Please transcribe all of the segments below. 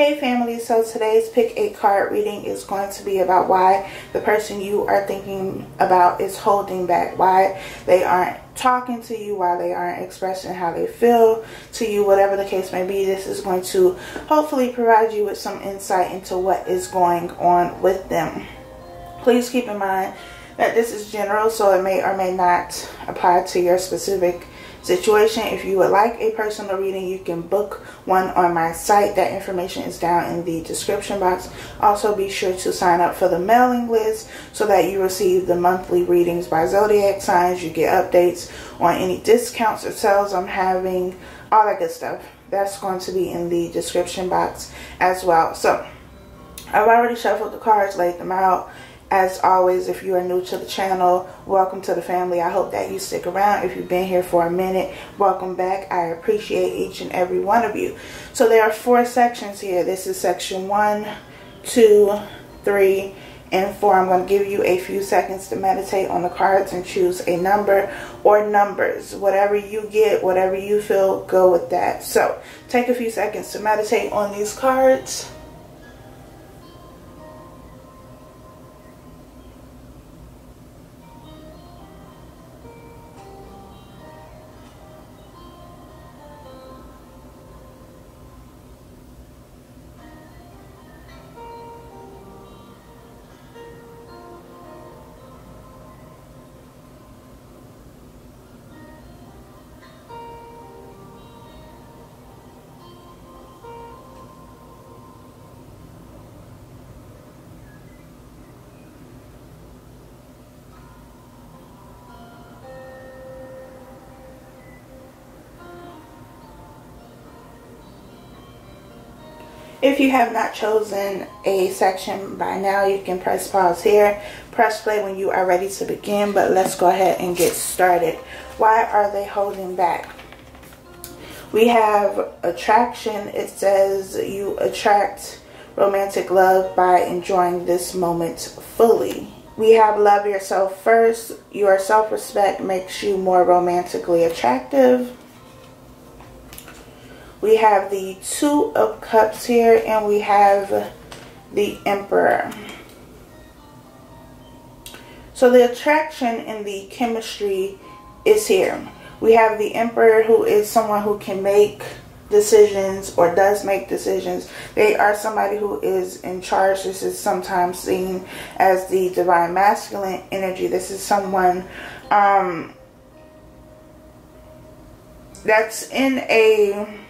Hey family, so today's pick a card reading is going to be about why the person you are thinking about is holding back, why they aren't talking to you, why they aren't expressing how they feel to you, whatever the case may be. This is going to hopefully provide you with some insight into what is going on with them. Please keep in mind that this is general, so it may or may not apply to your specific situation. If you would like a personal reading, you can book one on my site. That information is down in the description box. Also, be sure to sign up for the mailing list so that you receive the monthly readings by zodiac signs. You get updates on any discounts or sales I'm having, all that good stuff. That's going to be in the description box as well. So I've already shuffled the cards, laid them out. As always, if you are new to the channel, welcome to the family. I hope that you stick around. If you've been here for a minute, welcome back. I appreciate each and every one of you. So there are 4 sections here. This is section 1, 2, 3, and 4. I'm going to give you a few seconds to meditate on the cards and choose a number or numbers. Whatever you get, whatever you feel, go with that. So take a few seconds to meditate on these cards. If you have not chosen a section by now, you can press pause here, press play when you are ready to begin, but let's go ahead and get started. Why are they holding back? We have attraction. It says you attract romantic love by enjoying this moment fully. We have love yourself first. Your self-respect makes you more romantically attractive. We have the 2 of Cups here, and we have the Emperor. So the attraction and the chemistry is here. We have the Emperor, who is someone who can make decisions or does make decisions. They are somebody who is in charge. This is sometimes seen as the divine masculine energy. This is someone that's in a...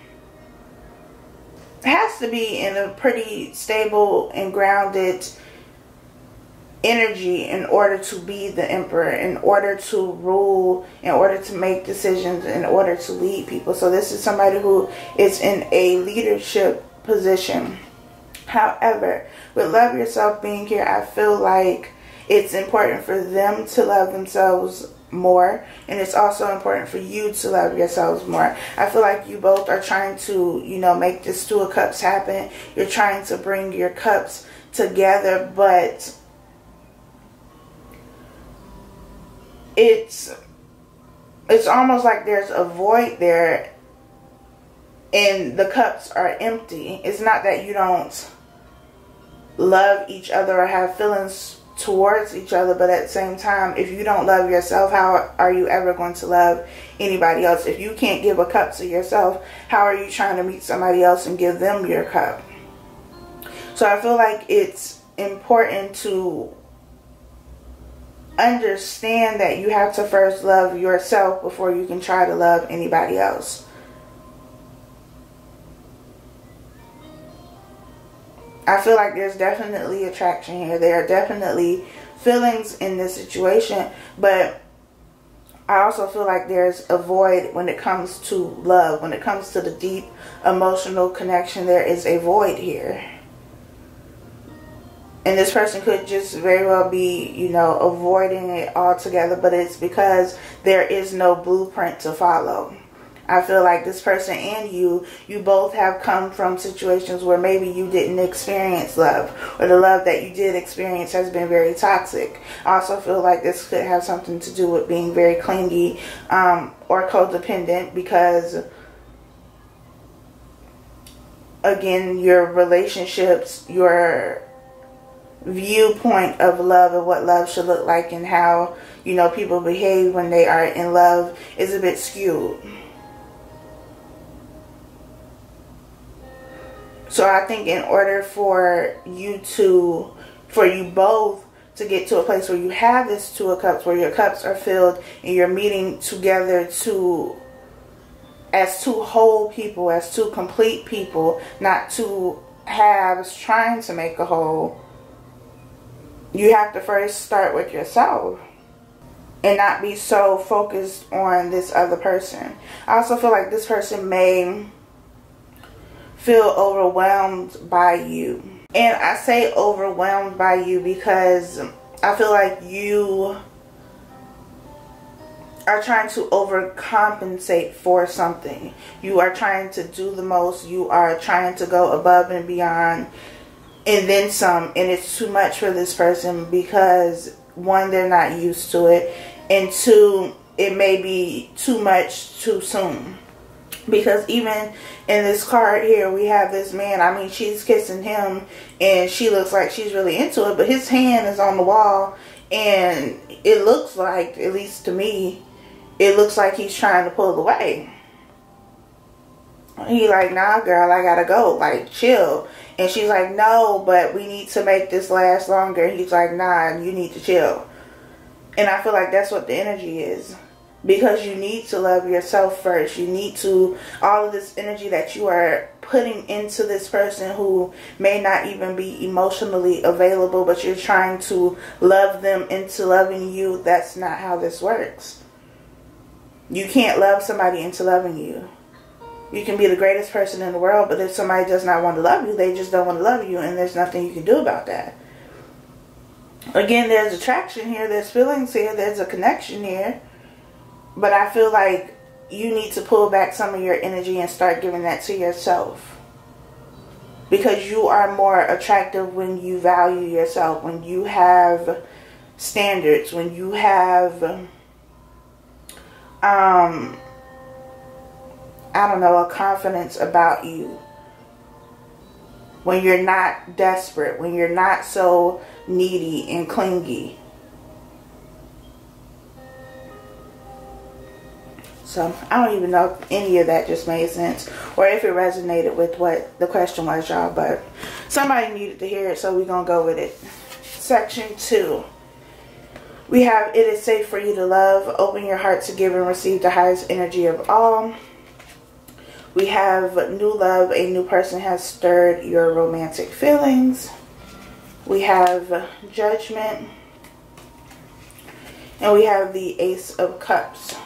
has to be in a pretty stable and grounded energy in order to be the Emperor, in order to rule, in order to make decisions, in order to lead people. So this is somebody who is in a leadership position. However, with love yourself being here, I feel like it's important for them to love themselves more, and it's also important for you to love yourselves more. I feel like you both are trying to, make this 2 of Cups happen. You're trying to bring your cups together, but it's almost like there's a void there and the cups are empty. It's not that you don't love each other or have feelings towards each other, but at the same time, if you don't love yourself, how are you ever going to love anybody else? If you can't give a cup to yourself, how are you trying to meet somebody else and give them your cup? So I feel like it's important to understand that you have to first love yourself before you can try to love anybody else. I feel like there's definitely attraction here. There are definitely feelings in this situation, but I also feel like there's a void when it comes to love. When it comes to the deep emotional connection, there is a void here. And this person could just very well be, avoiding it altogether, but it's because there is no blueprint to follow. I feel like this person and you both have come from situations where maybe you didn't experience love, or the love that you did experience has been very toxic. I also feel like this could have something to do with being very clingy or codependent, because again, your relationships, your viewpoint of love and what love should look like and how, you know, people behave when they are in love is a bit skewed. So I think in order for you both to get to a place where you have this Two of Cups, where your cups are filled and you're meeting together as two whole people, as two complete people, not two halves trying to make a whole, you have to first start with yourself and not be so focused on this other person. I also feel like this person may feel overwhelmed by you. And I say overwhelmed by you because I feel like you are trying to overcompensate for something. You are trying to do the most. You are trying to go above and beyond and then some. And it's too much for this person because, one, they're not used to it. And two, it may be too much too soon. Because even in this card here, we have this man. I mean, she's kissing him and she looks like she's really into it. But his hand is on the wall and it looks like, at least to me, it looks like he's trying to pull away. He like, nah, girl, I gotta go. Like, chill. And she's like, no, but we need to make this last longer. He's like, nah, you need to chill. And I feel like that's what the energy is. Because you need to love yourself first. You need to, all of this energy that you are putting into this person who may not even be emotionally available, but you're trying to love them into loving you. That's not how this works. You can't love somebody into loving you. You can be the greatest person in the world, but if somebody does not want to love you, they just don't want to love you, and there's nothing you can do about that. Again, there's attraction here, there's feelings here, there's a connection here. But I feel like you need to pull back some of your energy and start giving that to yourself. Because you are more attractive when you value yourself, when you have standards, when you have, I don't know, a confidence about you. When you're not desperate, when you're not so needy and clingy. So I don't even know if any of that just made sense or if it resonated with what the question was, y'all. But somebody needed to hear it, so we're going to go with it. Section 2. We have, it is safe for you to love. Open your heart to give and receive the highest energy of all. We have new love. A new person has stirred your romantic feelings. We have judgment. And we have the Ace of Cups.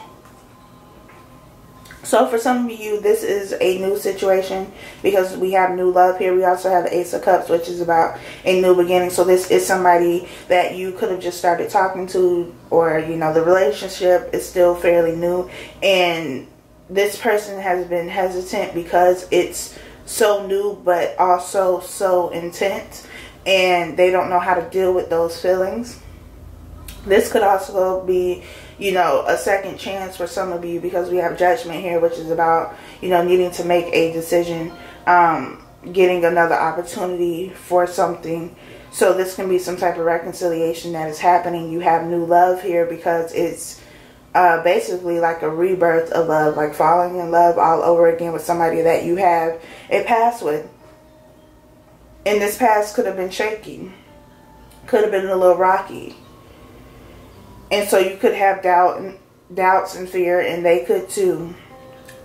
So for some of you, this is a new situation because we have new love here. We also have the Ace of Cups, which is about a new beginning. So this is somebody that you could have just started talking to, or, you know, the relationship is still fairly new. And this person has been hesitant because it's so new, but also so intense. And they don't know how to deal with those feelings. This could also be, you know, a second chance for some of you because we have judgment here, which is about, you know, needing to make a decision, getting another opportunity for something. So this can be some type of reconciliation that is happening. You have new love here because it's basically like a rebirth of love, like falling in love all over again with somebody that you have a past with. And this past could have been shaky, could have been a little rocky. And so you could have doubts and fear, and they could too.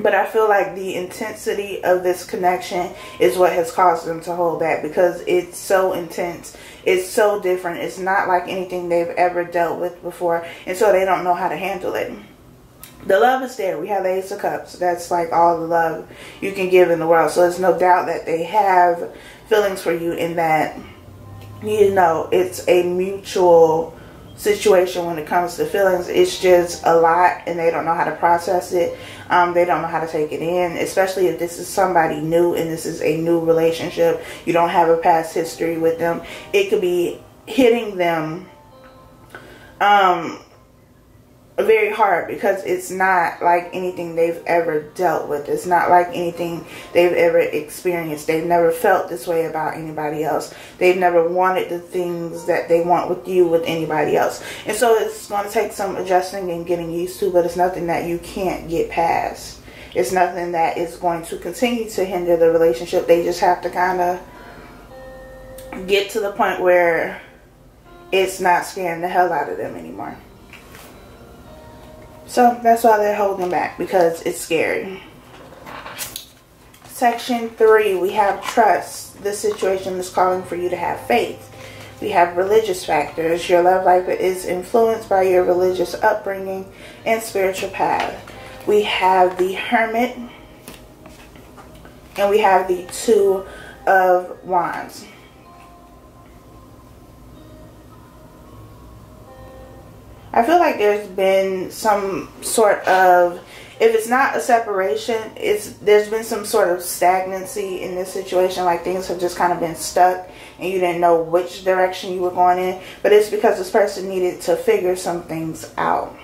But I feel like the intensity of this connection is what has caused them to hold back because it's so intense. It's so different. It's not like anything they've ever dealt with before. And so they don't know how to handle it. The love is there. We have the Ace of Cups. That's like all the love you can give in the world. So there's no doubt that they have feelings for you in that, you know, it's a mutual situation when it comes to feelings. It's just a lot and they don't know how to process it. They don't know how to take it in, especially if this is somebody new and this is a new relationship. You don't have a past history with them. It could be hitting them very hard, because it's not like anything they've ever dealt with. It's not like anything they've ever experienced. They've never felt this way about anybody else. They've never wanted the things that they want with you with anybody else. And so it's going to take some adjusting and getting used to, but it's nothing that you can't get past. It's nothing that is going to continue to hinder the relationship. They just have to kind of get to the point where it's not scaring the hell out of them anymore. So that's why they're holding back, because it's scary. Section 3, we have trust. This situation is calling for you to have faith. We have religious factors. Your love life is influenced by your religious upbringing and spiritual path. We have the Hermit, and we have the Two of Wands. I feel like there's been some sort of, if it's not a separation, there's been some sort of stagnancy in this situation. Like things have just kind of been stuck and you didn't know which direction you were going in. But it's because this person needed to figure some things out.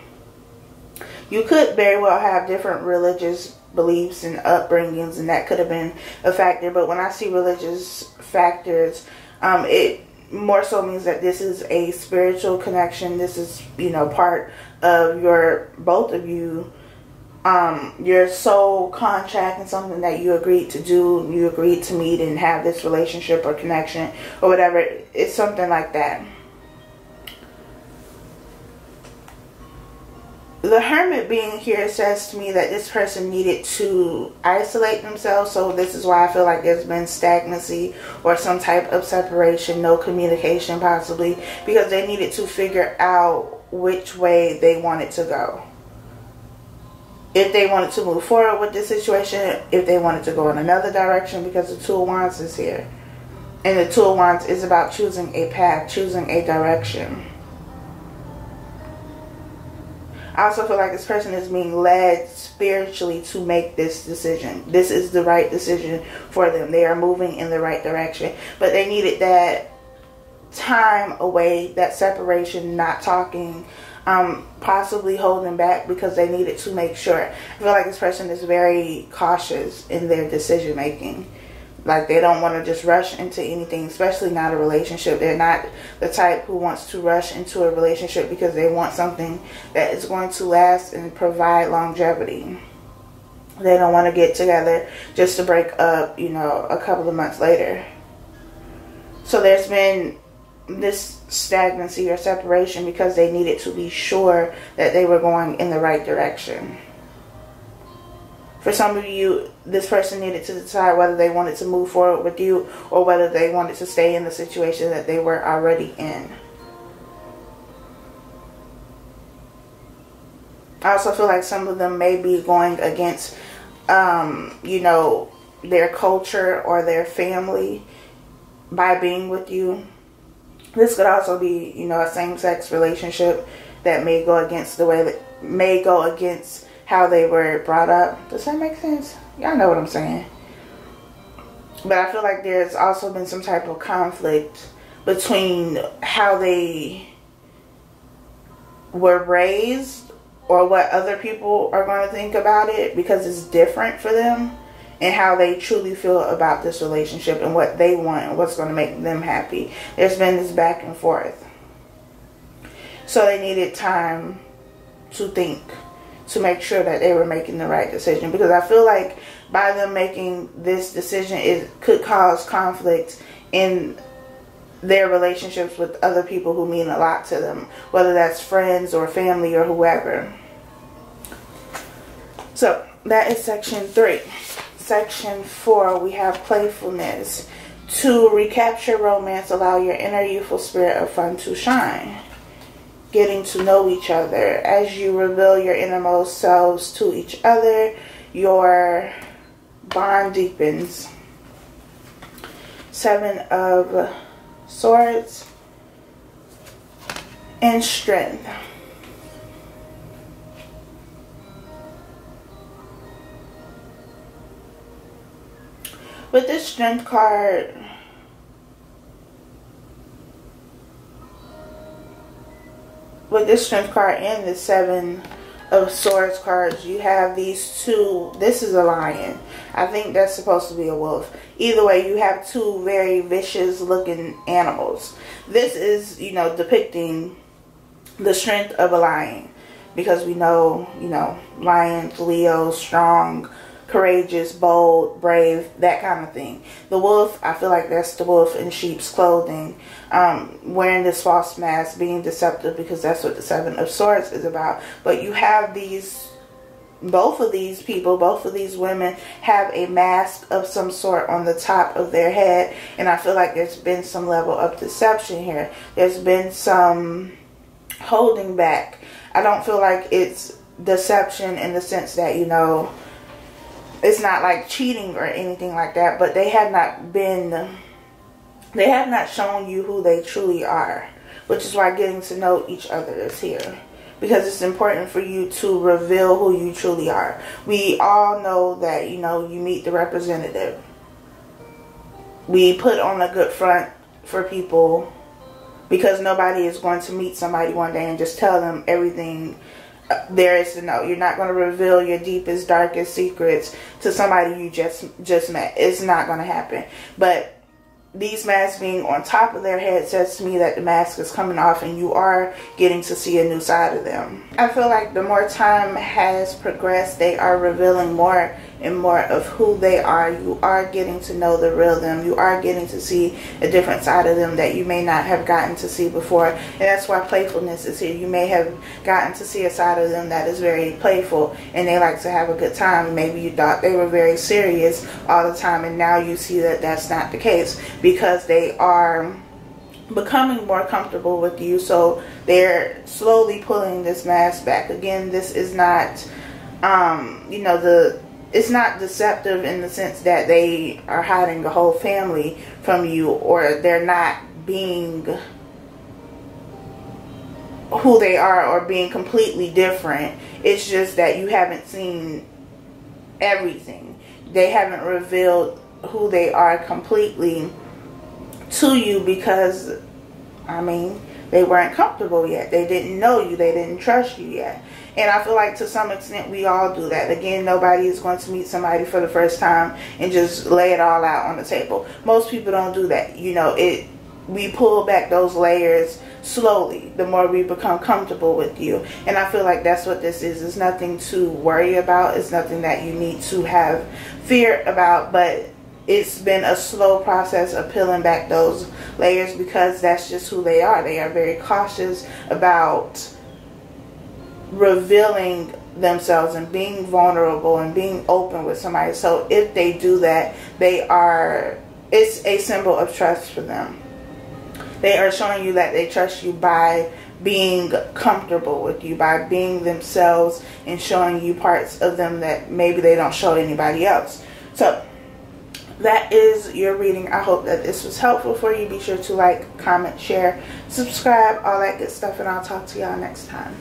You could very well have different religious beliefs and upbringings, and that could have been a factor. But when I see religious factors, it more so means that this is a spiritual connection. This is, part of both of you, your soul contract, and something that you agreed to do. You agreed to meet and have this relationship or connection or whatever. It's something like that. The Hermit being here says to me that this person needed to isolate themselves. So this is why I feel like there's been stagnancy or some type of separation, no communication possibly, because they needed to figure out which way they wanted to go. If they wanted to move forward with this situation, if they wanted to go in another direction, because the Two of Wands is here. And the Two of Wands is about choosing a path, choosing a direction. I also feel like this person is being led spiritually to make this decision. This is the right decision for them. They are moving in the right direction. But they needed that time away, that separation, not talking, possibly holding back, because they needed to make sure. I feel like this person is very cautious in their decision making. Like they don't want to just rush into anything, especially not a relationship. They're not the type who wants to rush into a relationship because they want something that is going to last and provide longevity. They don't want to get together just to break up, a couple of months later. So there's been this stagnancy or separation because they needed to be sure that they were going in the right direction. For some of you, this person needed to decide whether they wanted to move forward with you or whether they wanted to stay in the situation that they were already in. I also feel like some of them may be going against, their culture or their family by being with you. This could also be, a same-sex relationship that may go against how they were brought up. Does that make sense? Y'all know what I'm saying. But I feel like there's also been some type of conflict between how they were raised or what other people are going to think about it, because it's different for them, and how they truly feel about this relationship and what they want and what's going to make them happy. There's been this back and forth. So they needed time to think, to make sure that they were making the right decision. Because I feel like by them making this decision, it could cause conflict in their relationships with other people who mean a lot to them, whether that's friends or family or whoever. So that is section 3. Section 4, we have playfulness. To recapture romance, allow your inner youthful spirit of fun to shine. Getting to know each other. As you reveal your innermost selves to each other, your bond deepens. 7 of Swords and Strength. With this Strength card, with this Strength card and the Seven of Swords cards, you have these two. This is a lion. I think that's supposed to be a wolf. Either way, you have two very vicious looking animals. This is, you know, depicting the strength of a lion, because we know, you know, lions, Leos, strong, courageous, bold, brave, that kind of thing. The wolf, I feel like that's the wolf in sheep's clothing, wearing this false mask, being deceptive, because that's what the Seven of Swords is about. But you have these, both of these people, both of these women have a mask of some sort on the top of their head, and I feel like there's been some level of deception here. There's been some holding back. I don't feel like it's deception in the sense that, you know, it's not like cheating or anything like that, but they have not shown you who they truly are, which is why getting to know each other is here, because it's important for you to reveal who you truly are. We all know that, you know, you meet the representative. We put on a good front for people, because nobody is going to meet somebody one day and just tell them everything there is to know. You're not going to reveal your deepest, darkest secrets to somebody you just met. It's not going to happen. But these masks being on top of their head says to me that the mask is coming off and you are getting to see a new side of them. I feel like the more time has progressed, they are revealing more and more of who they are. You are getting to know the real them. You are getting to see a different side of them that you may not have gotten to see before. And that's why playfulness is here. You may have gotten to see a side of them that is very playful and they like to have a good time. Maybe you thought they were very serious all the time, and now you see that that's not the case, because they are becoming more comfortable with you. So they're slowly pulling this mask back. Again, this is not, you know, it's not deceptive in the sense that they are hiding the whole family from you, or they're not being who they are or being completely different. It's just that you haven't seen everything. They haven't revealed who they are completely to you, because, I mean, they weren't comfortable yet. They didn't know you. They didn't trust you yet. And I feel like to some extent we all do that. Again, nobody is going to meet somebody for the first time and just lay it all out on the table. Most people don't do that. You know, we pull back those layers slowly the more we become comfortable with you. And I feel like that's what this is. It's nothing to worry about. It's nothing that you need to have fear about, but it's been a slow process of peeling back those layers, because that's just who they are. They are very cautious about revealing themselves and being vulnerable and being open with somebody. So if they do that, it's a symbol of trust for them. They are showing you that they trust you by being comfortable with you, by being themselves and showing you parts of them that maybe they don't show anybody else. So that is your reading. I hope that this was helpful for you. Be sure to like, comment, share, subscribe, all that good stuff, and I'll talk to y'all next time.